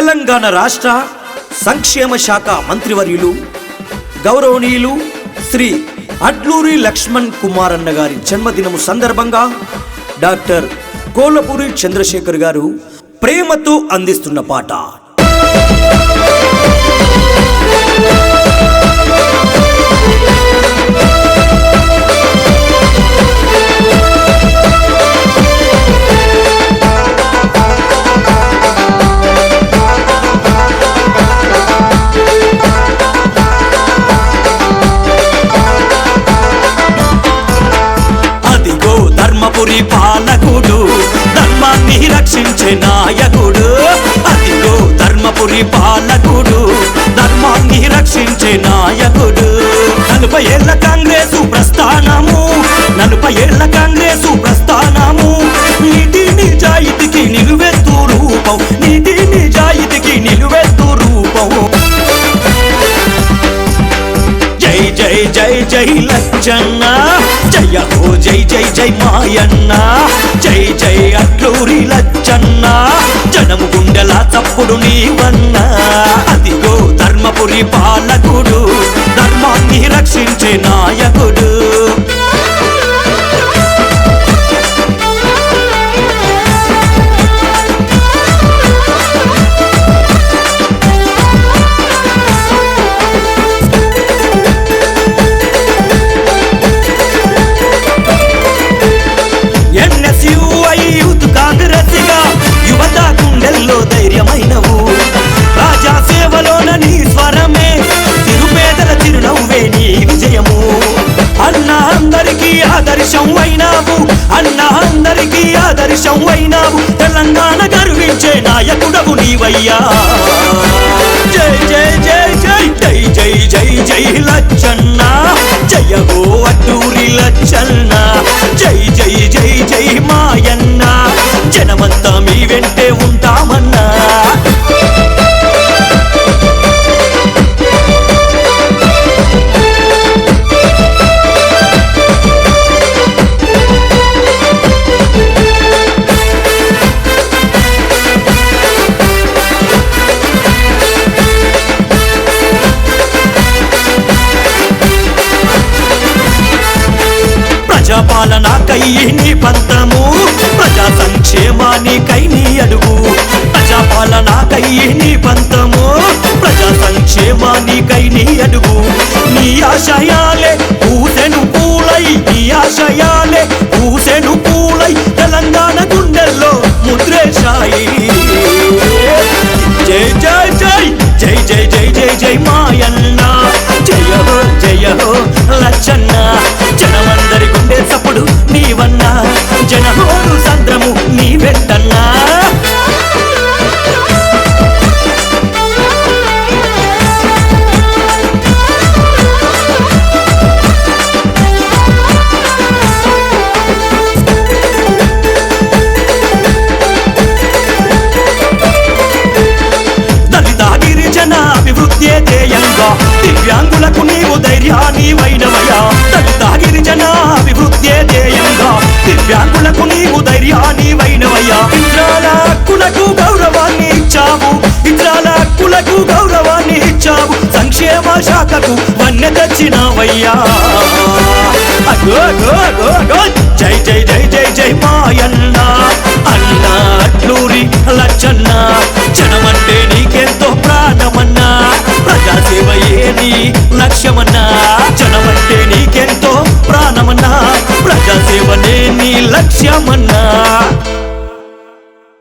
తెలంగాణ రాష్ట్ర సంక్షేమ శాఖ మంత్రివర్యులు గౌరవనీయులు శ్రీ అడ్లూరి లక్ష్మణ్ కుమార్ అన్న గారి జన్మదినము సందర్భంగా డాక్టర్ కోలపూరి చంద్రశేఖర్ గారు ప్రేమతో అందిస్తున్న పాట. ధర్మపురి పాలకుడు ధర్మాన్ని రక్షించే నాయకుడు. అదిగో ధర్మపురి పాలకుడు ధర్మాన్ని రక్షించే నాయకుడు. 40 ఏళ్ల కాంగ్రెసు ప్రస్థానము, 40 ఏళ్ల కాంగ్రెసు ప్రస్థానము. నీతి నిజాయితీకి నిలువెత్తు రూపం, నీతి నిజాయితీకి నిలువెత్తు రూపం. జై జై జై జై లచ్చన్న, జయ హో జై జై జై మాయన్న, జై జై అడ్లూరి లచ్చన్న, జనము గుండెల తప్పుడు నీవన్న. అదిగో ధర్మపురి పాలకుడు ధర్మాన్ని రక్షించే నాయకుడు. ధైర్యమైనవు రాజా సేవలోన నీ స్వరమే, తిరుపేదల చిరునవ్వే నీ విజయము. అన్న అందరికీ ఆదర్శం అయినావు, అన్న అందరికీ ఆదర్శం అయినావు. తెలంగాణ గర్వించే నాయకుడవు నీవయ్యా. జై జై జై జై జై జై జై జై లచ్చన్న, జయ హో అడ్లూరి లచ్చన్న, జై జై జై జై మాయన్న, జనమంతా మీ వెంటే ఉంటామన్నా. ప్రజాపాలనకై నీ పంతము, ప్రజా సంక్షేమానికై నీ అడుగు. ప్రజాపాలనకై నీ పంతము, ప్రజా సంక్షేమానికై నీ అడుగు. నీ ఆశయాలే పూసెను పూలై, నీ ఆశయాలే పూసెను పూలై, తెలంగాణ గుండెల్లో ముద్రేశాయి. జై జై జై జై జై జై జై జై మాయన్న, జయ హో జయ హో లచ్చన్న, జనమందరి గుండె సప్పుడు నీవన్నా, జనహోరు సంద్రము నీ వెంటన్నా. దళిత గిరిజన అభివృద్ధి ధ్యేయంగా దివ్యాంగులకు నీవు ధైర్యాన్ని వైనవయ్యా. దళిత గిరిజన అభివృద్ధి ధ్యేయంగా దివ్యాంగులకు నీవు ధైర్యాన్ని వైనవయ్యా. ఇతరాల హక్కులకు గౌరవాన్ని ఇచ్చావు, ఇతరాల హక్కులకు గౌరవాన్ని ఇచ్చావు. సంక్షేమ శాఖకు వన్నె తెచ్చినవయ్యా. జై జై జై జై జై మాయన్న, అన్న అడ్లూరి లచ్చన్న, జనమంటే నీకెంతో ప్రాణమన్నా. ప్రజాసేవయే నీ లక్ష్యమన్నా, జనమంటే నీకెంతో ప్రాణమన్నా. ప్రజాసేవనే నీ లక్ష్యమన్నా.